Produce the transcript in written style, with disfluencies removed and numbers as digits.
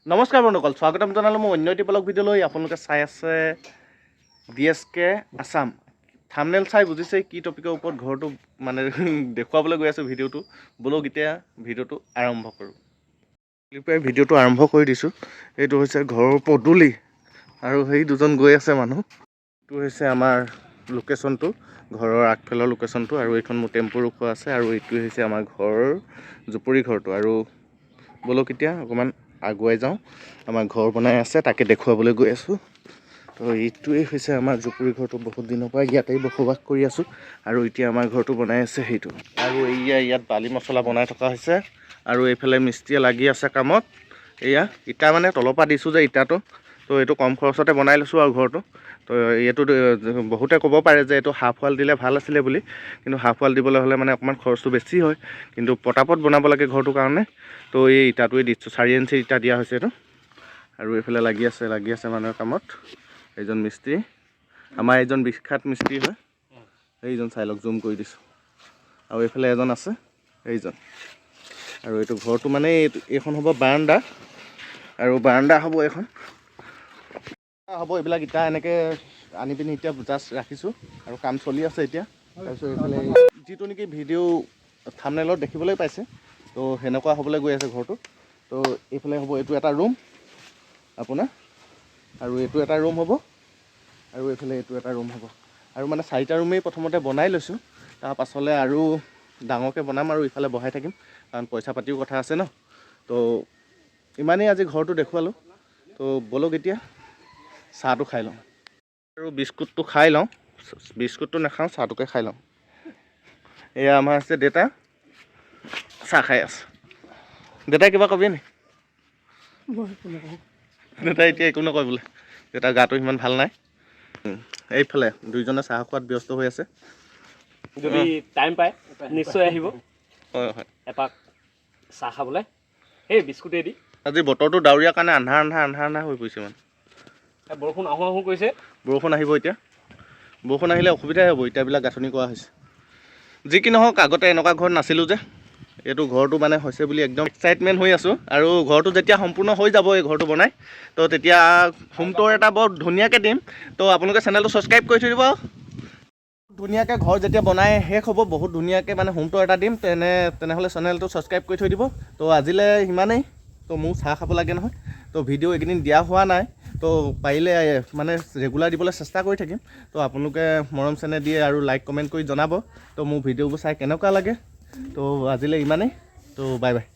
নমস্কাৰ বন্ধুসকল, স্বাগতম জনালোঁ মোৰ অন্য এটি ব্লগ ভিডিঅ'লৈ। আপোনালোকে চাই আছে DSK আছাম। থাম্বনেইল চাই বুজিছে কি টপিকৰ ওপৰত ঘৰটো মানে দেখুৱাবলৈ গৈ আছোঁ ভিডিঅ'টো। বলক এতিয়া ভিডিঅ'টো আৰম্ভ কৰোঁ। ভিডিঅ'টো আৰম্ভ কৰি দিছোঁ। এইটো হৈছে ঘৰৰ পদূলি আৰু সেই দুজন গৈ আছে মানুহ। এইটো হৈছে আমাৰ লোকেশ্যনটো, ঘৰৰ আগফালৰ লোকেশ্যনটো, আৰু এইখন মোৰ টেম্পু ৰখোৱা আছে, আৰু এইটোৱে হৈছে আমাৰ ঘৰৰ জুপুৰি ঘৰটো। আৰু বলক এতিয়া অকণমান আগুৱাই যাওঁ। আমাৰ ঘৰ বনাই আছে, তাকে দেখুৱাবলৈ গৈ আছোঁ। তো এইটোৱেই হৈছে আমাৰ জুপুৰি ঘৰটো। বহুত দিনৰ পৰা ইয়াতেই বসবাস কৰি আছোঁ, আৰু এতিয়া আমাৰ ঘৰটো বনাই আছে সেইটো। আৰু ইয়াত বালি মছলা বনাই থকা হৈছে, আৰু এইফালে মিস্ত্ৰীয়ে লাগি আছে কামত। এয়া ইটা মানে তলৰ পৰা দিছোঁ যে ইটাটো, তো এইটো কম খৰচতে বনাই লৈছোঁ আৰু ঘৰটো। তো এইটো বহুতে ক'ব পাৰে যে এইটো হাফ ৱাল দিলে ভাল আছিলে বুলি, কিন্তু হাফ ৱাল দিবলৈ হ'লে মানে অকণমান খৰচটো বেছি হয়, কিন্তু পটাপট বনাব লাগে ঘৰটোৰ কাৰণে। তো এই ইটাটোৱে দিছোঁ, 4 ইঞ্চি ইটা দিয়া হৈছে এইটো। আৰু এইফালে লাগি আছে মানুহৰ কামত এইজন মিস্ত্ৰী, আমাৰ এইজন বিখ্যাত মিস্ত্ৰী হয়। এইজন চাই লওক, জুম কৰি দিছোঁ। আৰু এইফালে এজন আছে, এইজন। আৰু এইটো ঘৰটো মানে এইখন হ'ব বাৰাণ্ডা, আৰু বাৰাণ্ডা হ'ব এইখন হ'ব। এইবিলাক ইটা এনেকৈ আনি পিনি এতিয়া জাষ্ট ৰাখিছোঁ, আৰু কাম চলি আছে এতিয়া। তাৰপিছত এইফালে যিটো নেকি ভিডিঅ' থাম্বনেইলত দেখিবলৈ পাইছে, তো সেনেকুৱা হ'বলৈ গৈ আছে ঘৰটো। তো এইফালে হ'ব এইটো এটা ৰুম আপোনাৰ, আৰু এইটো এটা ৰুম হ'ব, আৰু এইফালে এইটো এটা ৰুম হ'ব। আৰু মানে 4টা ৰুমেই প্ৰথমতে বনাই লৈছোঁ, তাৰ পাছলৈ আৰু ডাঙৰকৈ বনাম আৰু ইফালে বহাই থাকিম, কাৰণ পইচা পাতিও কথা আছে ন। তো ইমানেই আজি ঘৰটো দেখুৱালোঁ। তো বলক এতিয়া চাহটো খাই লওঁ, আৰু বিস্কুটটো খাই লওঁ। বিস্কুটটো নাখাওঁ, চাহটোকে খাই লওঁ। এয়া আমাৰ আছে দেউতা, চাহ খাই আছে। দেউতাই কিবা কবি নি? দেউতাই এতিয়া একো নকয় বোলে, দেউতাৰ গাটো সিমান ভাল নাই। এইফালে দুইজনে চাহ খোৱাত ব্যস্ত হৈ আছে। যদি টাইম পায় নিশ্চয় আহিব হয়। এপাক চাহ খাবলৈ, সেই বিস্কুটেদি। আজি বতৰটো ডাৱৰীয়া কাৰণে আন্ধাৰ হৈ পৰিছে মানে। বৰষুণ আহোঁ আহোঁ কৰিছে। বৰষুণ আহিব এতিয়া। বৰষুণ আহিলে অসুবিধাই হ'ব, ইটাবিলাক গাঁথনি কৰা হৈছে। যি কি নহওক, আগতে এনেকুৱা ঘৰত নাছিলোঁ যে, এইটো ঘৰটো মানে হৈছে বুলি একদম এক্সাইটমেণ্ট হৈ আছোঁ। আৰু ঘৰটো যেতিয়া সম্পূৰ্ণ হৈ যাব, এই ঘৰটো বনাই, তো তেতিয়া হোম টুৰ এটা বৰ ধুনীয়াকৈ দিম। তো আপোনালোকে চেনেলটো ছাবস্ক্ৰাইব কৰি থৈ দিব। ধুনীয়াকৈ ঘৰ যেতিয়া বনাই শেষ হ'ব, বহুত ধুনীয়াকৈ মানে হোম টুৰ এটা দিম। তেনেহ'লে চেনেলটো ছাবস্ক্ৰাইব কৰি থৈ দিব। তো আজিলৈ সিমানেই। তো মোৰ চাহ খাব লাগে নহয়, তো ভিডিঅ' এইকেইদিন দিয়া হোৱা নাই। তো পাৰিলে মানে ৰেগুলাৰ দিবলৈ চেষ্টা কৰি থাকিম। তো আপোনালোকে মৰম চেনেহ দিয়ে আৰু লাইক কমেণ্ট কৰি জনাব, তো মোৰ ভিডিঅ'বোৰ চাই কেনেকুৱা লাগে। তো আজিলৈ ইমানেই। তো বাই বাই।